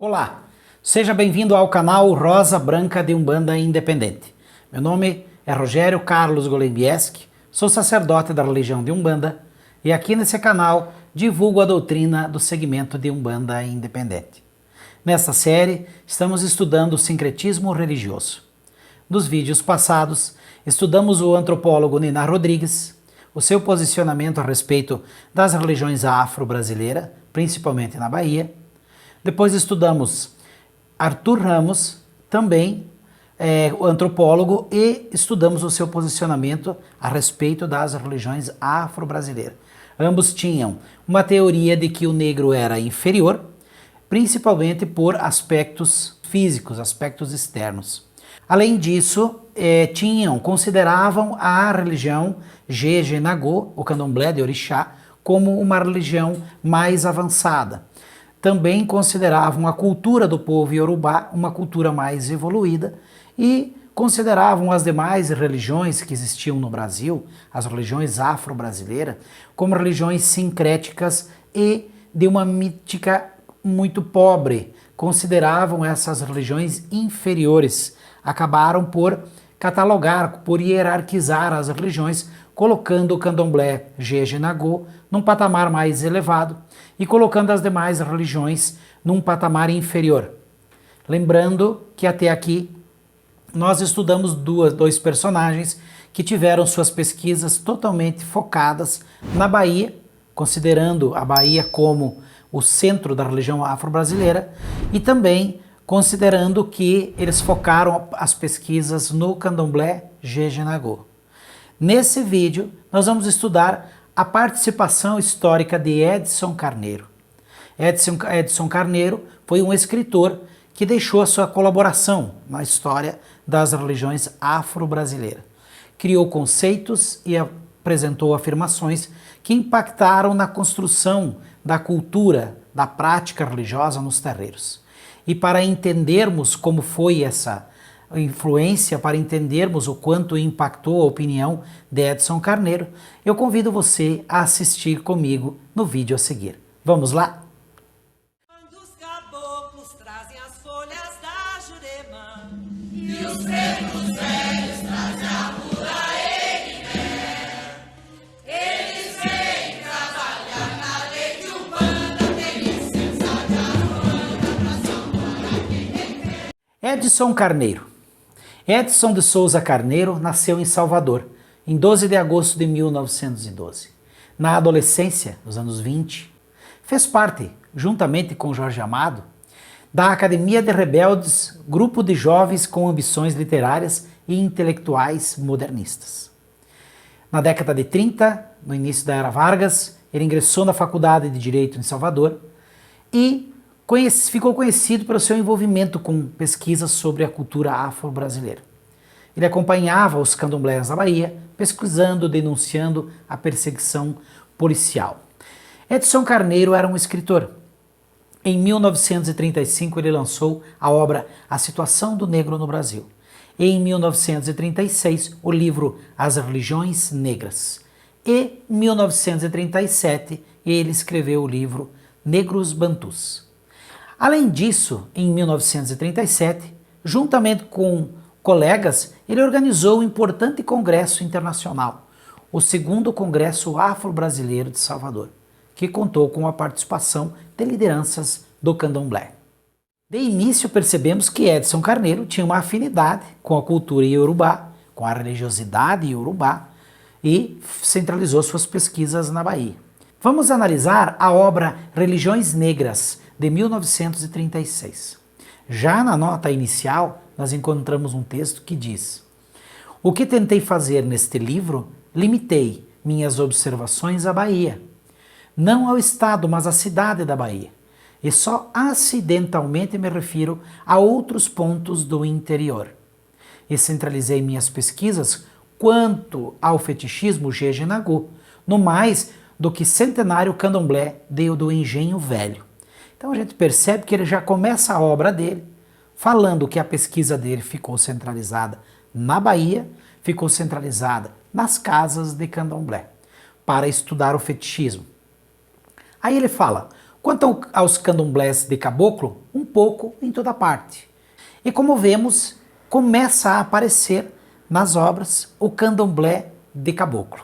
Olá, seja bem-vindo ao canal Rosa Branca de Umbanda Independente. Meu nome é Rogério Carlos Golembieski, sou sacerdote da religião de Umbanda e aqui nesse canal divulgo a doutrina do segmento de Umbanda Independente. Nesta série, estamos estudando o sincretismo religioso. Nos vídeos passados, estudamos o antropólogo Ninar Rodrigues, o seu posicionamento a respeito das religiões afro-brasileiras, principalmente na Bahia. Depois estudamos Arthur Ramos, também o antropólogo, e estudamos o seu posicionamento a respeito das religiões afro-brasileiras. Ambos tinham uma teoria de que o negro era inferior, principalmente por aspectos físicos, aspectos externos. Além disso, consideravam a religião Jeje Nagô, o candomblé de Orixá, como uma religião mais avançada. Também consideravam a cultura do povo iorubá uma cultura mais evoluída e consideravam as demais religiões que existiam no Brasil, as religiões afro-brasileiras, como religiões sincréticas e de uma mística muito pobre. Consideravam essas religiões inferiores. Acabaram por catalogar, por hierarquizar as religiões, colocando o candomblé Jeje Nagô num patamar mais elevado e colocando as demais religiões num patamar inferior. Lembrando que até aqui nós estudamos dois personagens que tiveram suas pesquisas totalmente focadas na Bahia, considerando a Bahia como o centro da religião afro-brasileira, e também considerando que eles focaram as pesquisas no candomblé Jeje Nagô. Nesse vídeo, nós vamos estudar a participação histórica de Edson Carneiro. Edson Carneiro foi um escritor que deixou a sua colaboração na história das religiões afro-brasileiras. Criou conceitos e apresentou afirmações que impactaram na construção da cultura, da prática religiosa nos terreiros. E para entendermos como foi essa influência, para entendermos o quanto impactou a opinião de Edson Carneiro, eu convido você a assistir comigo no vídeo a seguir. Vamos lá? Quando os caboclos trazem as folhas da Jurema e os pretos velhos trazem a Muraê, eles vêm trabalhar na lei de Umbanda, tem licença de Aruanda pra salvar quem tem. Edson Carneiro. Edson de Souza Carneiro nasceu em Salvador, em 12 de agosto de 1912. Na adolescência, nos anos 20, fez parte, juntamente com Jorge Amado, da Academia de Rebeldes, grupo de jovens com ambições literárias e intelectuais modernistas. Na década de 30, no início da Era Vargas, ele ingressou na Faculdade de Direito em Salvador e ficou conhecido pelo seu envolvimento com pesquisas sobre a cultura afro-brasileira. Ele acompanhava os candomblés da Bahia, pesquisando, denunciando a perseguição policial. Edson Carneiro era um escritor. Em 1935 ele lançou a obra A Situação do Negro no Brasil. E em 1936 o livro As Religiões Negras. E em 1937 ele escreveu o livro Negros Bantus. Além disso, em 1937, juntamente com colegas, ele organizou um importante congresso internacional, o segundo Congresso Afro-Brasileiro de Salvador, que contou com a participação de lideranças do candomblé. De início percebemos que Edson Carneiro tinha uma afinidade com a cultura iorubá, com a religiosidade iorubá, e centralizou suas pesquisas na Bahia. Vamos analisar a obra Religiões Negras, de 1936. Já na nota inicial, nós encontramos um texto que diz: o que tentei fazer neste livro, limitei minhas observações à Bahia, não ao estado, mas à cidade da Bahia, e só acidentalmente me refiro a outros pontos do interior. E centralizei minhas pesquisas quanto ao fetichismo Jeje Nagô, no mais do que centenário candomblé do Engenho Velho. Então a gente percebe que ele já começa a obra dele falando que a pesquisa dele ficou centralizada na Bahia, ficou centralizada nas casas de candomblé, para estudar o fetichismo. Aí ele fala: Quanto aos candomblés de caboclo, um pouco em toda parte. E como vemos, começa a aparecer nas obras o candomblé de caboclo.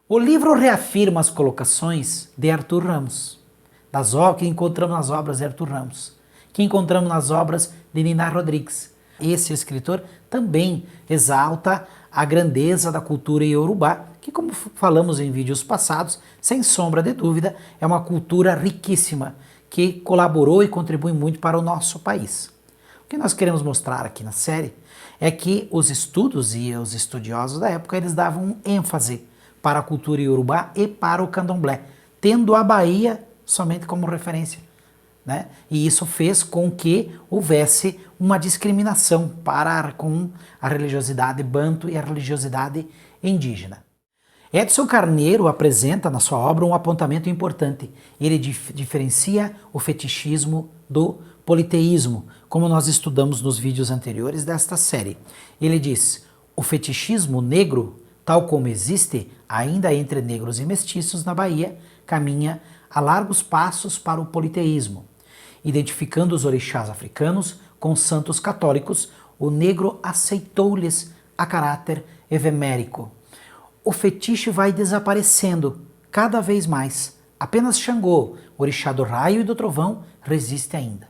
O livro reafirma as colocações de Arthur Ramos, que encontramos nas obras de Arthur Ramos, que encontramos nas obras de Niná Rodrigues. Esse escritor também exalta a grandeza da cultura iorubá, que, como falamos em vídeos passados, sem sombra de dúvida, é uma cultura riquíssima, que colaborou e contribui muito para o nosso país. O que nós queremos mostrar aqui na série é que os estudos e os estudiosos da época, eles davam ênfase para a cultura iorubá e para o candomblé, tendo a Bahia somente como referência, né? E isso fez com que houvesse uma discriminação com a religiosidade banto e a religiosidade indígena. Edson Carneiro apresenta na sua obra um apontamento importante. Ele diferencia o fetichismo do politeísmo, como nós estudamos nos vídeos anteriores desta série. Ele diz: o fetichismo negro, tal como existe ainda entre negros e mestiços na Bahia, caminha a largos passos para o politeísmo. Identificando os orixás africanos com santos católicos, o negro aceitou-lhes a caráter evemérico. O fetiche vai desaparecendo cada vez mais. Apenas Xangô, orixá do raio e do trovão, resiste ainda,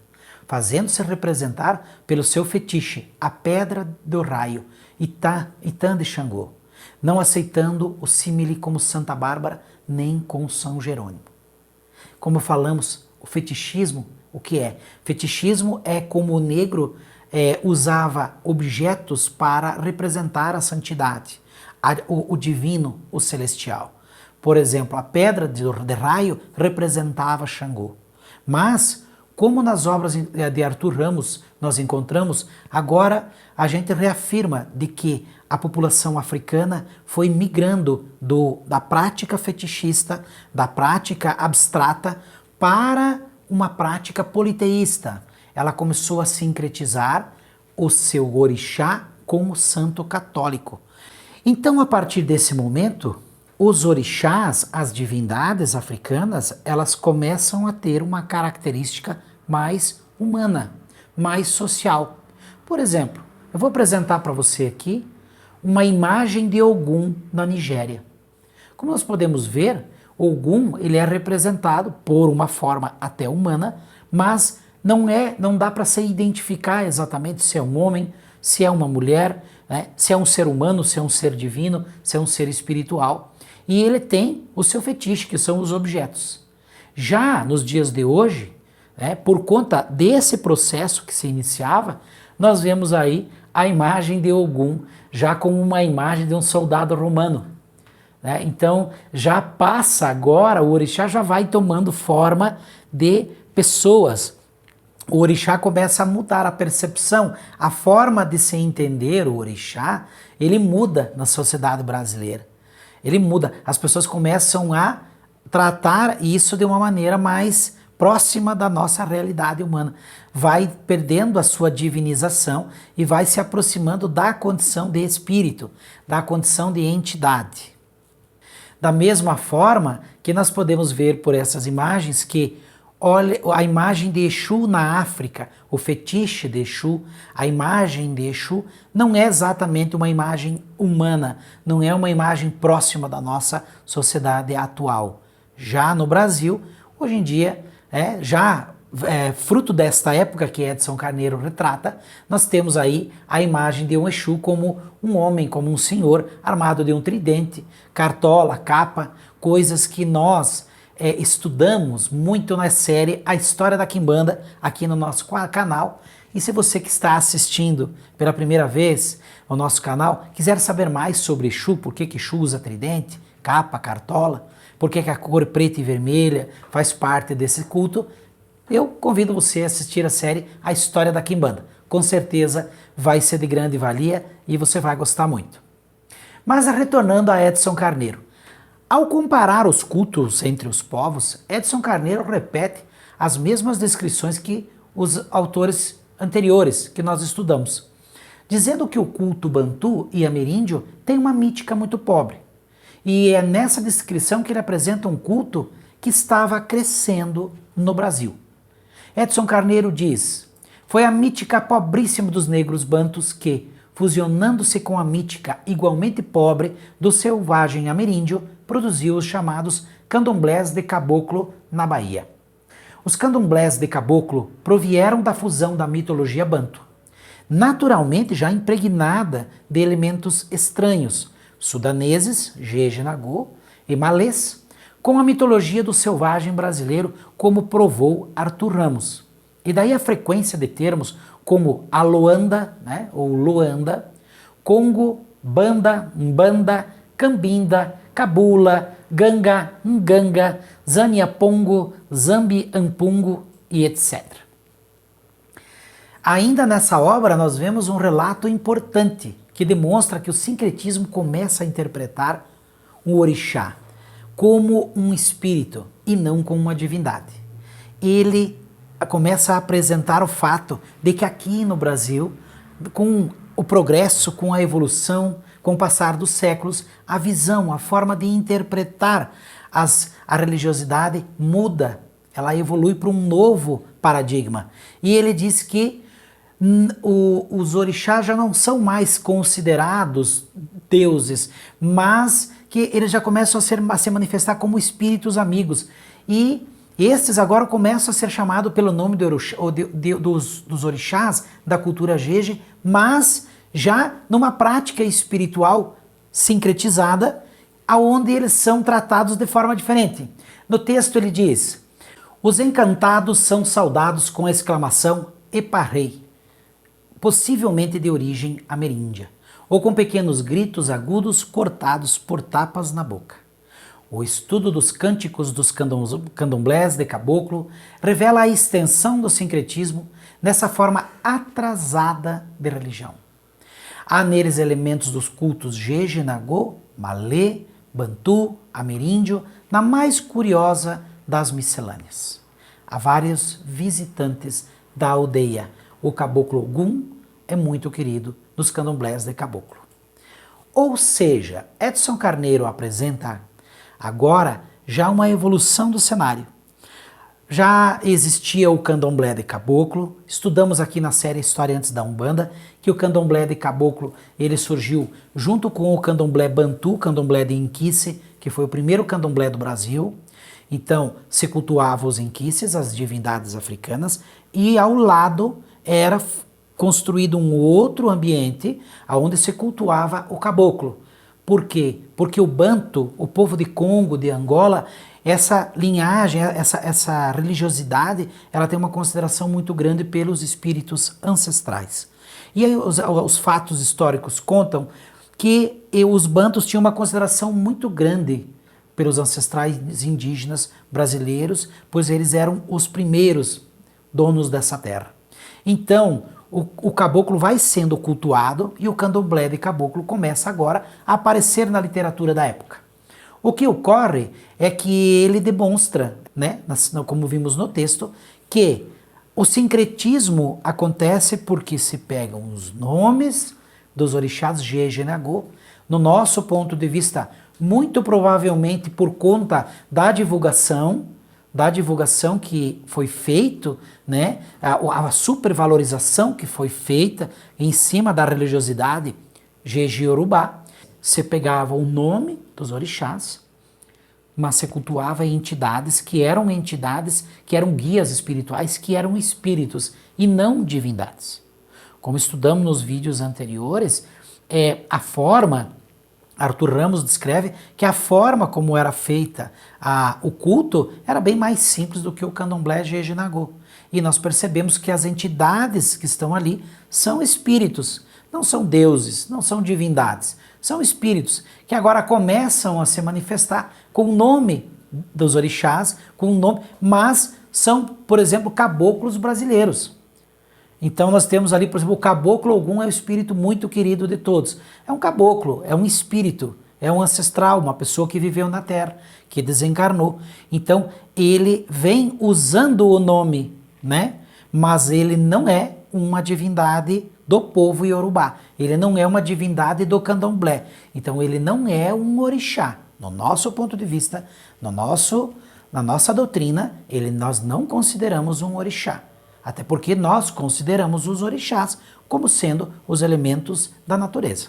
fazendo-se representar pelo seu fetiche, a pedra do raio, Itã de Xangô, não aceitando o símile como Santa Bárbara, nem com São Jerônimo. Como falamos, o fetichismo, o que é? Fetichismo é como o negro usava objetos para representar a santidade, o divino, o celestial. Por exemplo, a pedra de raio representava Xangô. Mas, como nas obras de Arthur Ramos nós encontramos, agora a gente reafirma de que a população africana foi migrando da prática fetichista, da prática abstrata, para uma prática politeísta. Ela começou a sincretizar o seu orixá com o santo católico. Então, a partir desse momento, os orixás, as divindades africanas, elas começam a ter uma característica mais humana, mais social. Por exemplo, eu vou apresentar para você aqui uma imagem de Ogum na Nigéria. Como nós podemos ver, Ogum ele é representado por uma forma até humana, mas não dá para se identificar exatamente se é um homem, se é uma mulher, né? Se é um ser humano, se é um ser divino, se é um ser espiritual. E ele tem o seu fetiche, que são os objetos. Já nos dias de hoje, por conta desse processo que se iniciava, nós vemos aí a imagem de Ogum já como uma imagem de um soldado romano. Então já passa agora, o orixá já vai tomando forma de pessoas. O orixá começa a mudar a percepção, a forma de se entender o orixá, ele muda na sociedade brasileira. Ele muda, as pessoas começam a tratar isso de uma maneira mais próxima da nossa realidade humana. Vai perdendo a sua divinização e vai se aproximando da condição de espírito, da condição de entidade. Da mesma forma que nós podemos ver por essas imagens que, olha, a imagem de Exu na África, o fetiche de Exu, a imagem de Exu não é exatamente uma imagem humana, não é uma imagem próxima da nossa sociedade atual. Já no Brasil, hoje em dia, fruto desta época que Edson Carneiro retrata, nós temos aí a imagem de um Exu como um homem, como um senhor, armado de um tridente, cartola, capa, coisas que nós estudamos muito na série A História da Quimbanda, aqui no nosso canal. E se você que está assistindo pela primeira vez o nosso canal, quiser saber mais sobre Exu, por que Exu usa tridente, capa, cartola, por que a cor preta e vermelha faz parte desse culto, eu convido você a assistir a série A História da Quimbanda. Com certeza vai ser de grande valia e você vai gostar muito. Mas retornando a Edson Carneiro. Ao comparar os cultos entre os povos, Edson Carneiro repete as mesmas descrições que os autores anteriores que nós estudamos, dizendo que o culto bantu e ameríndio tem uma mítica muito pobre. E é nessa descrição que ele apresenta um culto que estava crescendo no Brasil. Edson Carneiro diz: foi a mítica pobríssima dos negros bantus que, fusionando-se com a mítica igualmente pobre do selvagem ameríndio, produziu os chamados candomblés de caboclo na Bahia. Os candomblés de caboclo provieram da fusão da mitologia banto, naturalmente já impregnada de elementos estranhos, sudaneses, Jeje Nagô, e malês, com a mitologia do selvagem brasileiro, como provou Arthur Ramos. E daí a frequência de termos como a Loanda, né, ou Luanda, Congo, Banda, Mbanda, Cambinda, Cabula, Ganga, Nganga, Zaniapongo, Zambi Ampungo e etc. Ainda nessa obra nós vemos um relato importante que demonstra que o sincretismo começa a interpretar o orixá como um espírito e não como uma divindade. Ele começa a apresentar o fato de que aqui no Brasil, com o progresso, com a evolução, com o passar dos séculos, a visão, a forma de interpretar a religiosidade muda, ela evolui para um novo paradigma. E ele diz que os orixás já não são mais considerados deuses, mas que eles já começam a se manifestar como espíritos amigos. E estes agora começam a ser chamados pelo nome dos orixás da cultura Jeje, mas já numa prática espiritual sincretizada, aonde eles são tratados de forma diferente. No texto ele diz: os encantados são saudados com a exclamação Eparrei, possivelmente de origem ameríndia, ou com pequenos gritos agudos cortados por tapas na boca. O estudo dos cânticos dos candomblés de caboclo revela a extensão do sincretismo nessa forma atrasada de religião. Há neles elementos dos cultos Jeje, Nagô, Malê, Bantu, Ameríndio, na mais curiosa das miscelâneas. Há vários visitantes da aldeia. O caboclo Ogum é muito querido nos candomblés de caboclo. Ou seja, Edson Carneiro apresenta agora já uma evolução do cenário. Já existia o candomblé de caboclo, estudamos aqui na série História Antes da Umbanda, que o candomblé de caboclo ele surgiu junto com o candomblé Bantu, candomblé de Inquice, que foi o primeiro candomblé do Brasil. Então, se cultuava os inquices, as divindades africanas, e ao lado era construído um outro ambiente onde se cultuava o caboclo. Por quê? Porque o Banto, o povo de Congo, de Angola, essa linhagem, essa religiosidade, ela tem uma consideração muito grande pelos espíritos ancestrais. E aí os fatos históricos contam que os Bantos tinham uma consideração muito grande pelos ancestrais indígenas brasileiros, pois eles eram os primeiros donos dessa terra. Então, o caboclo vai sendo cultuado e o candomblé de caboclo começa agora a aparecer na literatura da época. O que ocorre é que ele demonstra, né, como vimos no texto, que o sincretismo acontece porque se pegam os nomes dos orixás Jeje e Nagô, no nosso ponto de vista, muito provavelmente por conta da divulgação que foi feito, né, a supervalorização que foi feita em cima da religiosidade Jeje Yorubá. Se pegava o nome dos orixás, mas se cultuava entidades que eram guias espirituais, que eram espíritos e não divindades. Como estudamos nos vídeos anteriores, a forma, Arthur Ramos descreve que a forma como era feita o culto era bem mais simples do que o candomblé Jeje Nagô. E nós percebemos que as entidades que estão ali são espíritos, não são deuses, não são divindades, são espíritos que agora começam a se manifestar com o nome dos orixás, com o nome, mas são, por exemplo, caboclos brasileiros. Então nós temos ali, por exemplo, o caboclo Ogum é um espírito muito querido de todos. É um caboclo, é um espírito, é um ancestral, uma pessoa que viveu na Terra, que desencarnou. Então ele vem usando o nome, né? Mas ele não é uma divindade do povo Yorubá. Ele não é uma divindade do candomblé. Então ele não é um orixá. No nosso ponto de vista, na nossa doutrina, nós não consideramos um orixá. Até porque nós consideramos os orixás como sendo os elementos da natureza.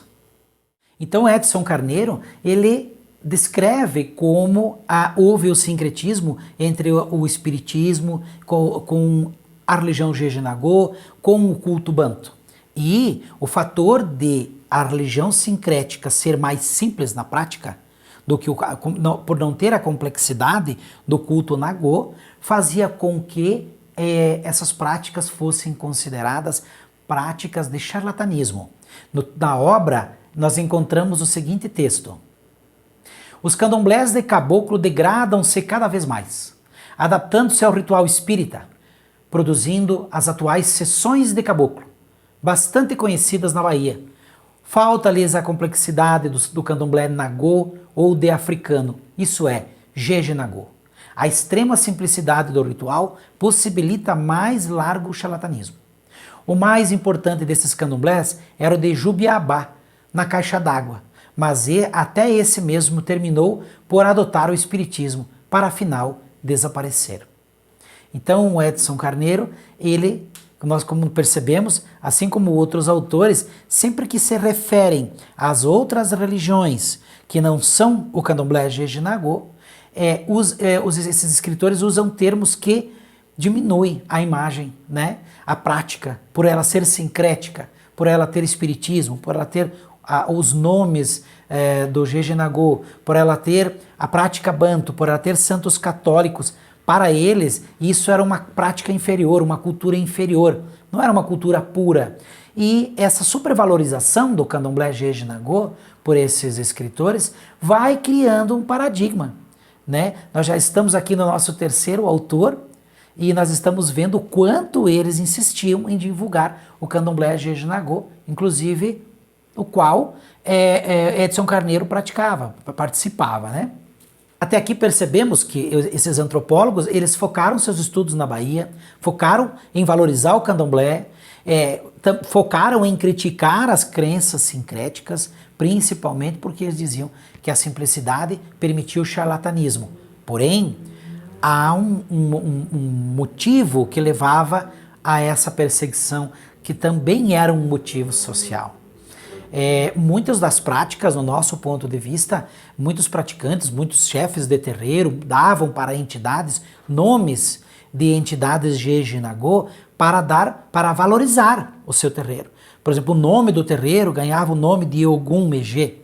Então Edson Carneiro, ele descreve como houve o sincretismo entre o espiritismo com a religião Jejinagô, com o culto banto. E o fator de a religião sincrética ser mais simples na prática, do que por não ter a complexidade do culto Nagô, fazia com que essas práticas fossem consideradas práticas de charlatanismo. Na obra, nós encontramos o seguinte texto: os candomblés de caboclo degradam-se cada vez mais, adaptando-se ao ritual espírita, produzindo as atuais sessões de caboclo, bastante conhecidas na Bahia. Falta-lhes a complexidade do candomblé nagô ou de africano, isso é, Jejinagô. A extrema simplicidade do ritual possibilita mais largo charlatanismo. O mais importante desses candomblés era o de Jubiabá, na caixa d'água, mas até esse mesmo terminou por adotar o espiritismo, para afinal desaparecer. Então o Edson Carneiro, nós como percebemos, assim como outros autores, sempre que se referem às outras religiões que não são o candomblé Jejinagô, esses escritores usam termos que diminuem a imagem, né? A prática, por ela ser sincrética, por ela ter espiritismo, por ela ter os nomes do Jejinagô, por ela ter a prática banto, por ela ter santos católicos. Para eles, isso era uma prática inferior, uma cultura inferior, não era uma cultura pura. E essa supervalorização do candomblé Jejinagô por esses escritores vai criando um paradigma, né? Nós já estamos aqui no nosso terceiro autor e nós estamos vendo o quanto eles insistiam em divulgar o candomblé Jejinagô, inclusive o qual Edson Carneiro participava, né? Até aqui percebemos que esses antropólogos, eles focaram seus estudos na Bahia, focaram em valorizar o candomblé, focaram em criticar as crenças sincréticas, principalmente porque eles diziam que a simplicidade permitia o charlatanismo. Porém, há um motivo que levava a essa perseguição, que também era um motivo social. Muitas das práticas, no nosso ponto de vista, muitos praticantes, muitos chefes de terreiro davam para entidades nomes de entidades Jejinagô para valorizar o seu terreiro. Por exemplo, o nome do terreiro ganhava o nome de Ogum Megê,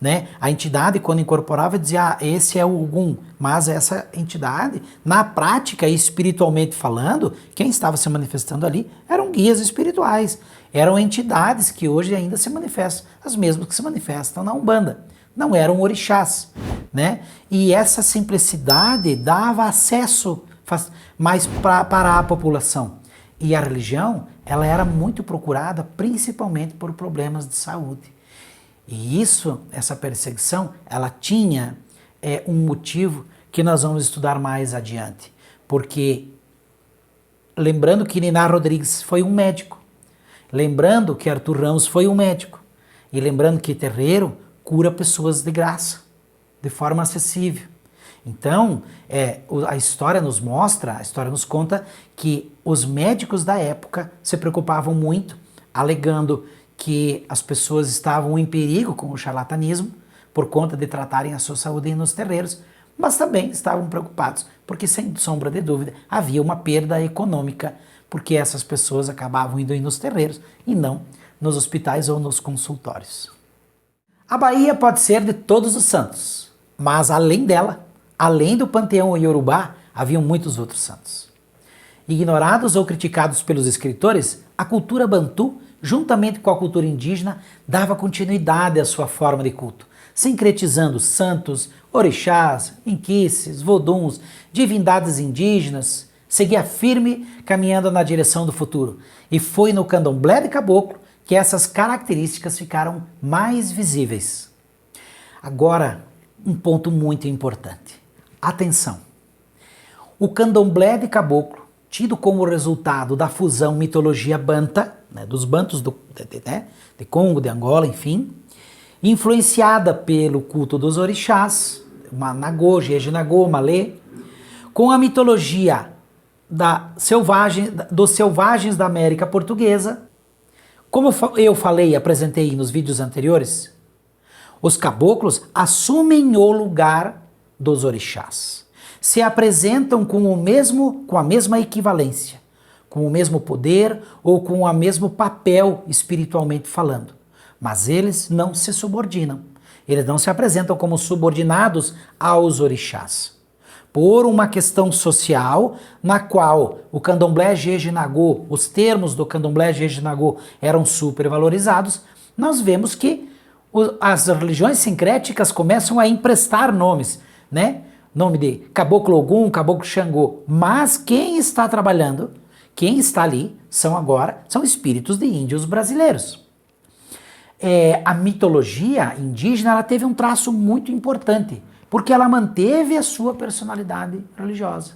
né? A entidade, quando incorporava, dizia, esse é o Ogum, mas essa entidade, na prática e espiritualmente falando, quem estava se manifestando ali eram guias espirituais, eram entidades que hoje ainda se manifestam, as mesmas que se manifestam na Umbanda, não eram orixás, né? E essa simplicidade dava acesso mais para a população. E a religião, ela era muito procurada principalmente por problemas de saúde. E essa perseguição, ela tinha um motivo que nós vamos estudar mais adiante. Porque, lembrando que Niná Rodrigues foi um médico, lembrando que Arthur Ramos foi um médico, e lembrando que terreiro cura pessoas de graça, de forma acessível. Então, a história nos conta que os médicos da época se preocupavam muito, alegando que as pessoas estavam em perigo com o charlatanismo por conta de tratarem a sua saúde nos terreiros, mas também estavam preocupados, porque sem sombra de dúvida havia uma perda econômica, porque essas pessoas acabavam indo nos terreiros e não nos hospitais ou nos consultórios. A Bahia pode ser de todos os santos, mas além dela, além do panteão iorubá, haviam muitos outros santos. Ignorados ou criticados pelos escritores, a cultura bantu, juntamente com a cultura indígena, dava continuidade à sua forma de culto, sincretizando santos, orixás, inquices, voduns, divindades indígenas, seguia firme caminhando na direção do futuro. E foi no candomblé de caboclo que essas características ficaram mais visíveis. Agora, um ponto muito importante. Atenção! O candomblé de caboclo, tido como resultado da fusão mitologia banta, né, dos bantos de Congo, de Angola, enfim, influenciada pelo culto dos orixás, Nagô, Jejinagô, Malê, com a mitologia dos selvagens da América Portuguesa. Como eu falei e apresentei nos vídeos anteriores, os caboclos assumem o lugar dos orixás. Se apresentam com a mesma equivalência, com o mesmo poder ou com o mesmo papel espiritualmente falando. Mas eles não se subordinam. Eles não se apresentam como subordinados aos orixás. Por uma questão social, na qual o candomblé Jeje-Nagô, os termos do candomblé Jeje-Nagô eram supervalorizados, nós vemos que as religiões sincréticas começam a emprestar nomes, né? Nome de Caboclo Ogum, Caboclo Xangô. Mas quem está trabalhando, quem está ali, são espíritos de índios brasileiros. A mitologia indígena ela teve um traço muito importante, porque ela manteve a sua personalidade religiosa.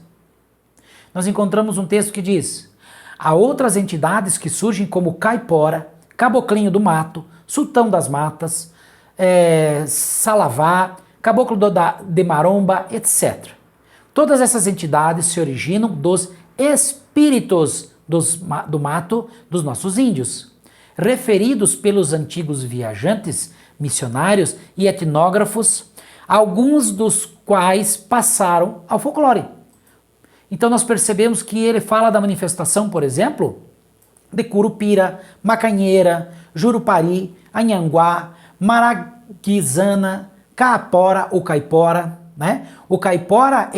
Nós encontramos um texto que diz: há outras entidades que surgem como Caipora, Caboclinho do Mato, Sultão das Matas, Salavá, Caboclo de Maromba, etc. Todas essas entidades se originam dos espíritos do mato dos nossos índios, referidos pelos antigos viajantes, missionários e etnógrafos, alguns dos quais passaram ao folclore. Então nós percebemos que ele fala da manifestação, por exemplo, de Curupira, Macanheira, Jurupari, Anhanguá, Maraguizana, Caapora ou Caipora, né? O Caipora,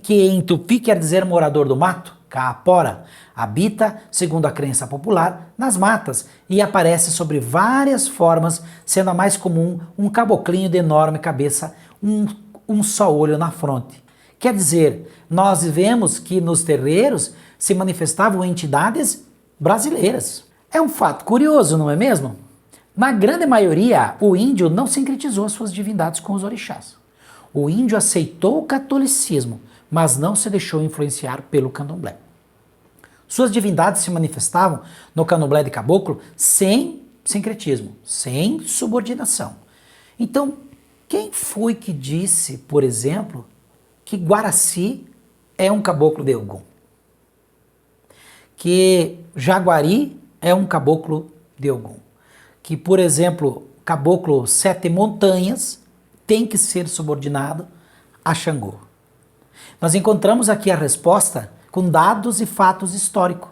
que em Tupi quer dizer morador do mato, Caapora, habita, segundo a crença popular, nas matas e aparece sobre várias formas, sendo a mais comum um caboclinho de enorme cabeça, um só olho na fronte. Quer dizer, nós vemos que nos terreiros se manifestavam entidades brasileiras. É um fato curioso, não é mesmo? Na grande maioria, o índio não sincretizou suas divindades com os orixás. O índio aceitou o catolicismo, mas não se deixou influenciar pelo candomblé. Suas divindades se manifestavam no candomblé de caboclo sem sincretismo, sem subordinação. Então, quem foi que disse, por exemplo, que Guaraci é um caboclo de Ogum? Que Jaguari é um caboclo de Ogum? Que, por exemplo, caboclo Sete Montanhas tem que ser subordinado a Xangô? Nós encontramos aqui a resposta com dados e fatos históricos,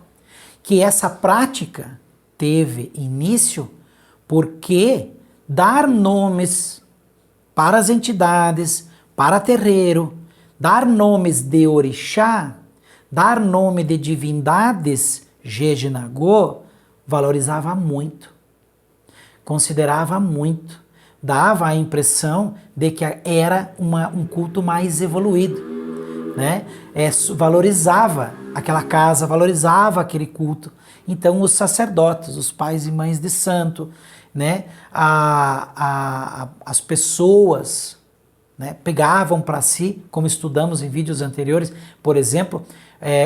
que essa prática teve início porque dar nomes para as entidades, para terreiro, dar nomes de orixá, dar nome de divindades Jeje-Nagô, valorizava muito, considerava muito, dava a impressão de que era um culto mais evoluído, né? Valorizava aquela casa, valorizava aquele culto. Então os sacerdotes, os pais e mães de santo, né? As pessoas, né? Pegavam para si, como estudamos em vídeos anteriores, por exemplo,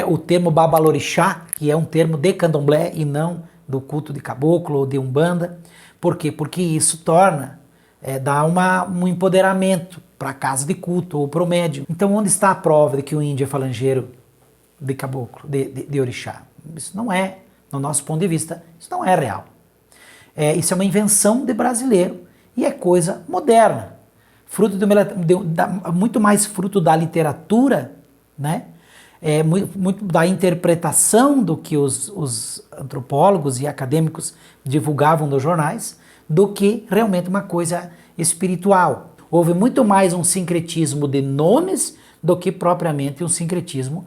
o termo babalorixá, que é um termo de candomblé e não do culto de caboclo ou de umbanda. Por quê? Porque isso dá um empoderamento para a casa de culto ou para o médium. Então onde está a prova de que o índio é falangeiro de caboclo, de orixá? Isso não é, no nosso ponto de vista, isso não é real. Isso é uma invenção de brasileiro e é coisa moderna. Muito mais fruto da literatura, né? Muito da interpretação do que os antropólogos e acadêmicos divulgavam nos jornais, do que realmente uma coisa espiritual. Houve muito mais um sincretismo de nomes do que propriamente um sincretismo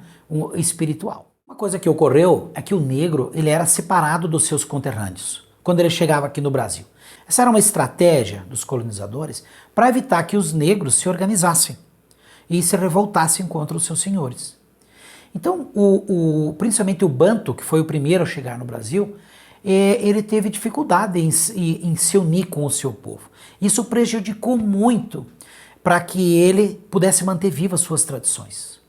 espiritual. Uma coisa que ocorreu é que o negro ele era separado dos seus conterrâneos quando ele chegava aqui no Brasil. Essa era uma estratégia dos colonizadores para evitar que os negros se organizassem e se revoltassem contra os seus senhores. Então, principalmente o Banto, que foi o primeiro a chegar no Brasil, ele teve dificuldade em se unir com o seu povo. Isso prejudicou muito para que ele pudesse manter vivas suas tradições.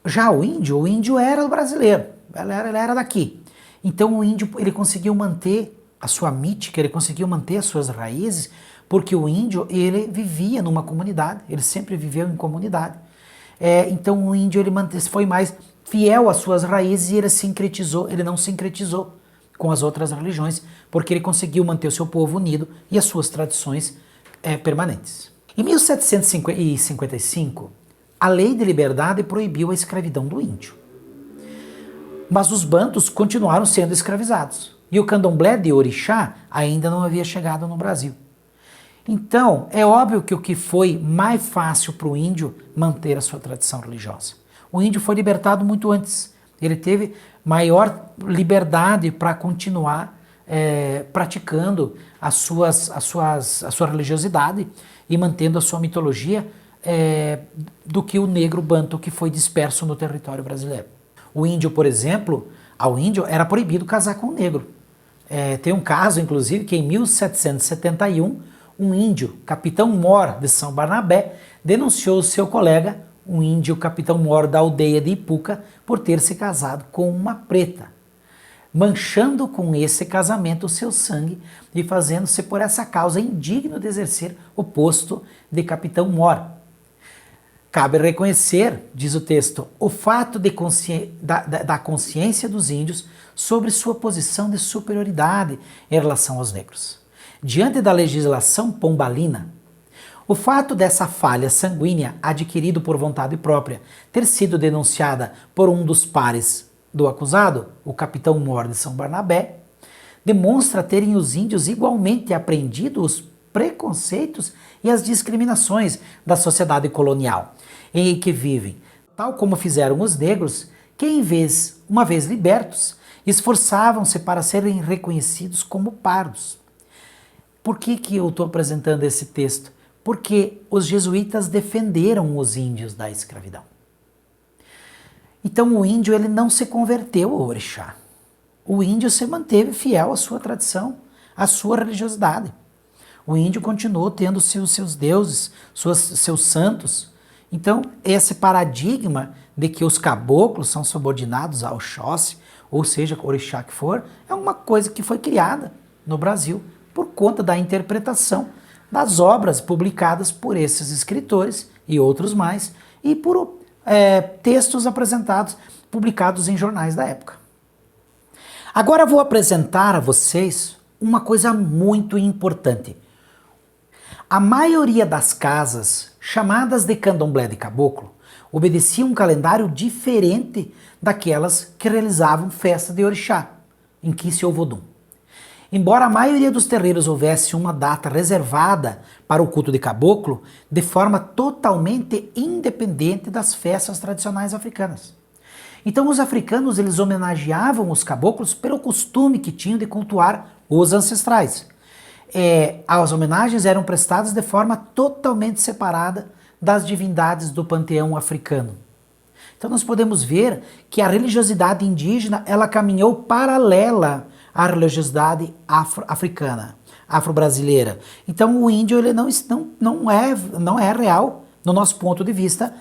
Já o índio era brasileiro, ele era daqui. Então o índio ele conseguiu manter a sua mítica, ele conseguiu manter as suas raízes, porque o índio ele vivia numa comunidade, ele sempre viveu em comunidade. Então o índio ele foi mais fiel às suas raízes e ele não sincretizou com as outras religiões, porque ele conseguiu manter o seu povo unido e as suas tradições permanentes. Em 1755, a Lei de Liberdade proibiu a escravidão do índio. Mas os bantus continuaram sendo escravizados. E o candomblé de orixá ainda não havia chegado no Brasil. Então, é óbvio que o que foi mais fácil para o índio manter a sua tradição religiosa. O índio foi libertado muito antes. Ele teve maior liberdade para continuar praticando a sua religiosidade e mantendo a sua mitologia do que o negro banto que foi disperso no território brasileiro. O índio, por exemplo, ao índio era proibido casar com um negro. Tem um caso, inclusive, que em 1771, um índio, capitão mor de São Barnabé, denunciou seu colega, um índio capitão mor da aldeia de Ipuca, por ter se casado com uma preta, manchando com esse casamento o seu sangue e fazendo-se por essa causa indigno de exercer o posto de capitão mor. Cabe reconhecer, diz o texto, o fato da consciência dos índios sobre sua posição de superioridade em relação aos negros. Diante da legislação pombalina, o fato dessa falha sanguínea, adquirido por vontade própria, ter sido denunciada por um dos pares do acusado, o capitão mor de São Barnabé, demonstra terem os índios igualmente aprendido os preconceitos e as discriminações da sociedade colonial em que vivem, tal como fizeram os negros, que uma vez libertos, esforçavam-se para serem reconhecidos como pardos. Por que eu estou apresentando esse texto? Porque os jesuítas defenderam os índios da escravidão. Então o índio ele não se converteu ao orixá. O índio se manteve fiel à sua tradição, à sua religiosidade. O índio continuou tendo seus deuses, seus santos. Então esse paradigma de que os caboclos são subordinados ao Oxóssi, ou seja, orixá que for, é uma coisa que foi criada no Brasil por conta da interpretação das obras publicadas por esses escritores e outros mais, e por textos publicados em jornais da época. Agora vou apresentar a vocês uma coisa muito importante. A maioria das casas, chamadas de candomblé de caboclo, obedecia um calendário diferente daquelas que realizavam festa de orixá, em Quice ou Vodum. Embora a maioria dos terreiros houvesse uma data reservada para o culto de caboclo, de forma totalmente independente das festas tradicionais africanas. Então os africanos eles homenageavam os caboclos pelo costume que tinham de cultuar os ancestrais. As homenagens eram prestadas de forma totalmente separada das divindades do panteão africano. Então nós podemos ver que a religiosidade indígena ela caminhou paralela à religiosidade africana, afro-brasileira. Então o índio ele não é real, no nosso ponto de vista,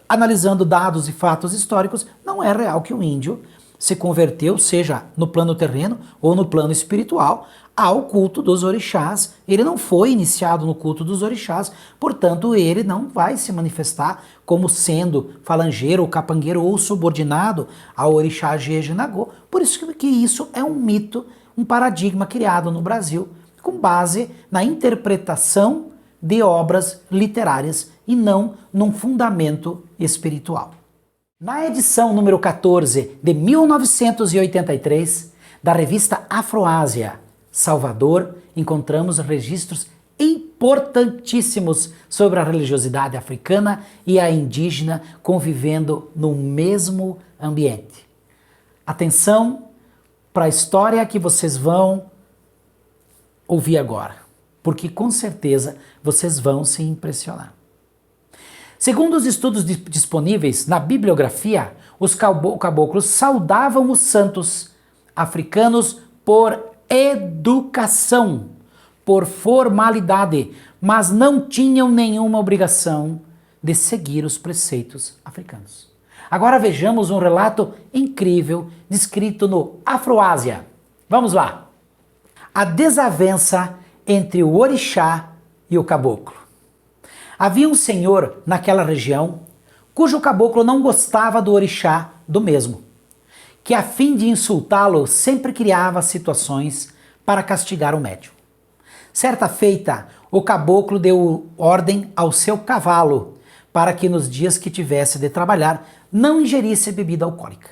analisando dados e fatos históricos, não é real que o índio se converteu, seja no plano terreno ou no plano espiritual, ao culto dos orixás. Ele não foi iniciado no culto dos orixás, portanto ele não vai se manifestar como sendo falangeiro ou capangueiro ou subordinado ao orixá Jeje-Nagô. Por isso que isso é um mito, um paradigma criado no Brasil com base na interpretação de obras literárias e não num fundamento espiritual. Na edição número 14 de 1983 da revista Afroásia, Salvador, encontramos registros importantíssimos sobre a religiosidade africana e a indígena convivendo no mesmo ambiente. Atenção para a história que vocês vão ouvir agora, porque com certeza vocês vão se impressionar. Segundo os estudos disponíveis na bibliografia, os caboclos saudavam os santos africanos por educação, por formalidade, mas não tinham nenhuma obrigação de seguir os preceitos africanos. Agora vejamos um relato incrível descrito no Afroásia. Vamos lá! A desavença entre o orixá e o caboclo. Havia um senhor naquela região cujo caboclo não gostava do orixá do mesmo, que a fim de insultá-lo sempre criava situações para castigar o médium. Certa feita, o caboclo deu ordem ao seu cavalo para que nos dias que tivesse de trabalhar não ingerisse bebida alcoólica.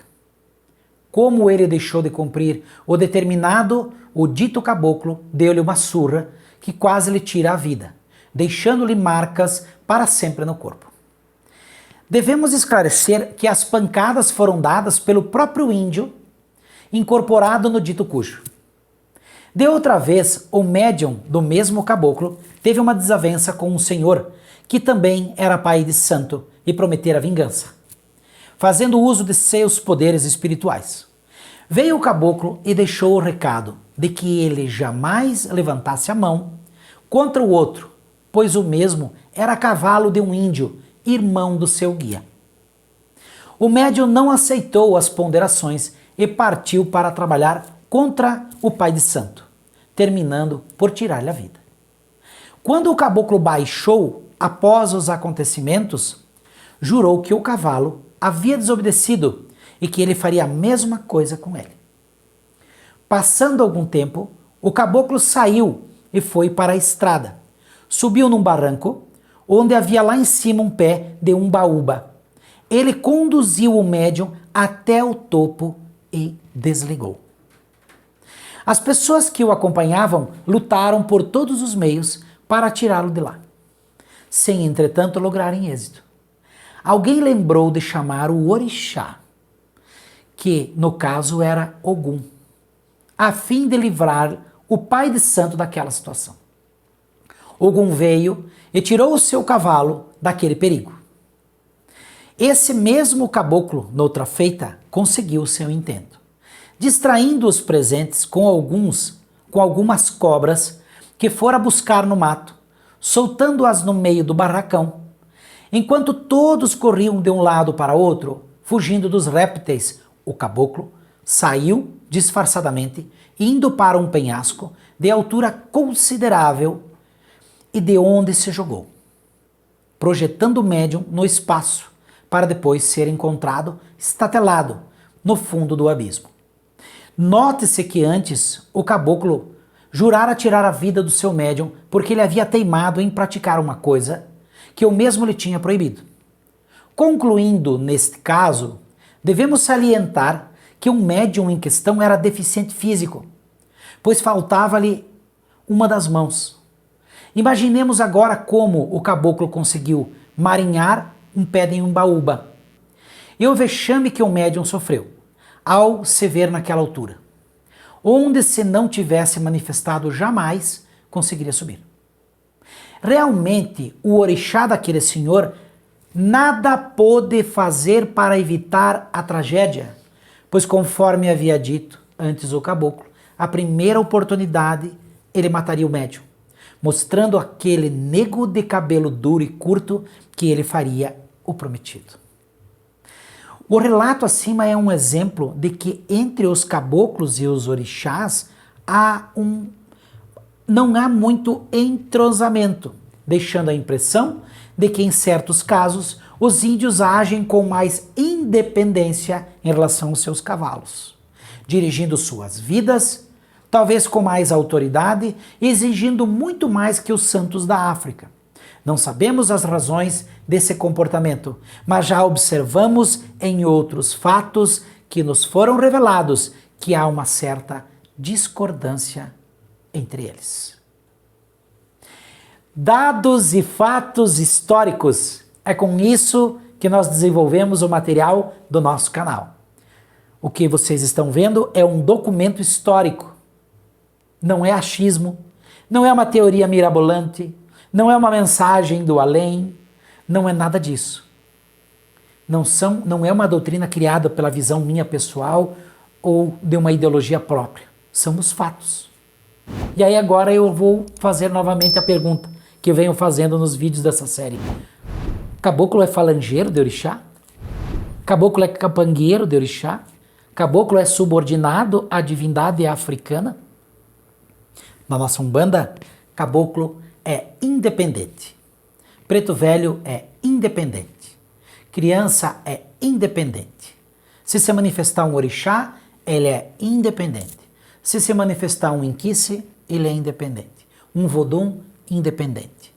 Como ele deixou de cumprir o determinado, o dito caboclo deu-lhe uma surra que quase lhe tira a vida, deixando-lhe marcas para sempre no corpo. Devemos esclarecer que as pancadas foram dadas pelo próprio índio, incorporado no dito cujo. De outra vez, o médium do mesmo caboclo teve uma desavença com um senhor, que também era pai de santo e prometera vingança, fazendo uso de seus poderes espirituais. Veio o caboclo e deixou o recado de que ele jamais levantasse a mão contra o outro, pois o mesmo era cavalo de um índio, irmão do seu guia. O médium não aceitou as ponderações e partiu para trabalhar contra o pai de santo, terminando por tirar-lhe a vida. Quando o caboclo baixou após os acontecimentos, jurou que o cavalo havia desobedecido e que ele faria a mesma coisa com ele. Passando algum tempo, o caboclo saiu e foi para a estrada. Subiu num barranco, onde havia lá em cima um pé de umbaúba. Ele conduziu o médium até o topo e desligou. As pessoas que o acompanhavam lutaram por todos os meios para tirá-lo de lá, sem entretanto lograrem êxito. Alguém lembrou de chamar o orixá, que no caso era Ogum, a fim de livrar o pai de santo daquela situação. Ogum veio e tirou o seu cavalo daquele perigo. Esse mesmo caboclo, noutra feita, conseguiu o seu intento, distraindo os presentes com algumas cobras que fora buscar no mato, soltando-as no meio do barracão. Enquanto todos corriam de um lado para outro, fugindo dos répteis, o caboclo saiu disfarçadamente, indo para um penhasco de altura considerável e de onde se jogou, projetando o médium no espaço, para depois ser encontrado estatelado no fundo do abismo. Note-se que antes o caboclo jurara tirar a vida do seu médium porque ele havia teimado em praticar uma coisa que eu mesmo lhe tinha proibido. Concluindo neste caso, devemos salientar que o médium em questão era deficiente físico, pois faltava-lhe uma das mãos. Imaginemos agora como o caboclo conseguiu marinhar um pé de umbaúba e o vexame que o médium sofreu ao se ver naquela altura, onde se não tivesse manifestado jamais conseguiria subir. Realmente, o orixá daquele senhor nada pôde fazer para evitar a tragédia, pois conforme havia dito antes o caboclo, a primeira oportunidade ele mataria o médium, mostrando aquele nego de cabelo duro e curto que ele faria o prometido. O relato acima é um exemplo de que entre os caboclos e os orixás não há muito entrosamento, deixando a impressão de que em certos casos os índios agem com mais independência em relação aos seus cavalos, dirigindo suas vidas, talvez com mais autoridade, exigindo muito mais que os santos da África. Não sabemos as razões desse comportamento, mas já observamos em outros fatos que nos foram revelados que há uma certa discordância entre eles. Dados e fatos históricos. É com isso que nós desenvolvemos o material do nosso canal. O que vocês estão vendo é um documento histórico. Não é achismo, não é uma teoria mirabolante, não é uma mensagem do além, não é nada disso. Não é uma doutrina criada pela visão minha pessoal ou de uma ideologia própria. São os fatos. E aí agora eu vou fazer novamente a pergunta que eu venho fazendo nos vídeos dessa série. Caboclo é falangeiro de orixá? Caboclo é capangueiro de orixá? Caboclo é subordinado à divindade africana? Na nossa Umbanda, caboclo é independente. Preto Velho é independente. Criança é independente. Se manifestar um orixá, ele é independente. Se manifestar um inquice, ele é independente. Um vodum, independente.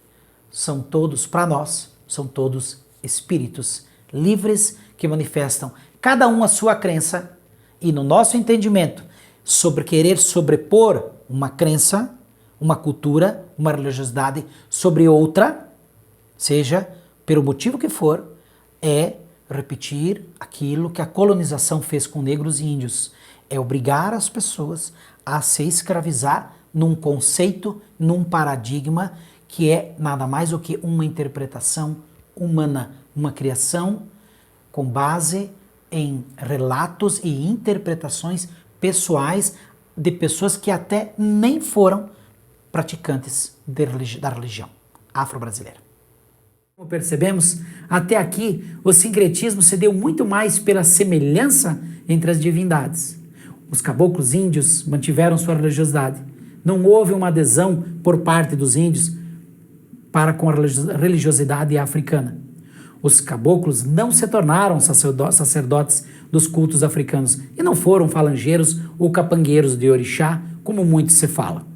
São todos, para nós, são todos espíritos livres que manifestam cada um a sua crença e no nosso entendimento sobre querer sobrepor uma crença, uma cultura, uma religiosidade sobre outra, seja pelo motivo que for, é repetir aquilo que a colonização fez com negros e índios. É obrigar as pessoas a se escravizar num conceito, num paradigma que é nada mais do que uma interpretação humana, uma criação com base em relatos e interpretações pessoais de pessoas que até nem foram praticantes da religião afro-brasileira. Como percebemos, até aqui o sincretismo se deu muito mais pela semelhança entre as divindades. Os caboclos índios mantiveram sua religiosidade. Não houve uma adesão por parte dos índios para com a religiosidade africana. Os caboclos não se tornaram sacerdotes dos cultos africanos e não foram falangeiros ou capangueiros de orixá, como muito se fala.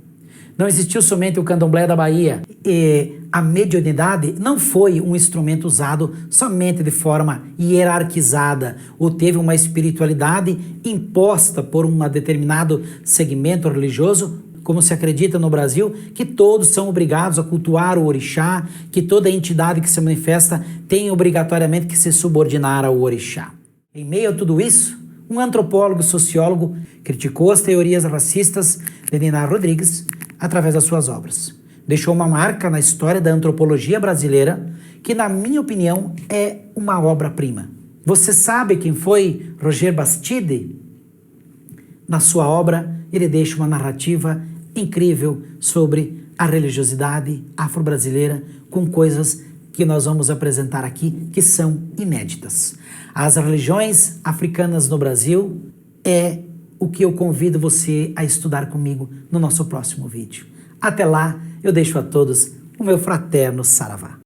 Não existiu somente o candomblé da Bahia e a mediunidade não foi um instrumento usado somente de forma hierarquizada ou teve uma espiritualidade imposta por um determinado segmento religioso, como se acredita no Brasil, que todos são obrigados a cultuar o orixá, que toda entidade que se manifesta tem obrigatoriamente que se subordinar ao orixá. Em meio a tudo isso, um antropólogo sociólogo criticou as teorias racistas de Ninar Rodrigues através das suas obras. Deixou uma marca na história da antropologia brasileira que, na minha opinião, é uma obra-prima. Você sabe quem foi Roger Bastide? Na sua obra, ele deixa uma narrativa incrível sobre a religiosidade afro-brasileira com coisas que nós vamos apresentar aqui que são inéditas. As religiões africanas no Brasil é o que eu convido você a estudar comigo no nosso próximo vídeo. Até lá, eu deixo a todos o meu fraterno saravá.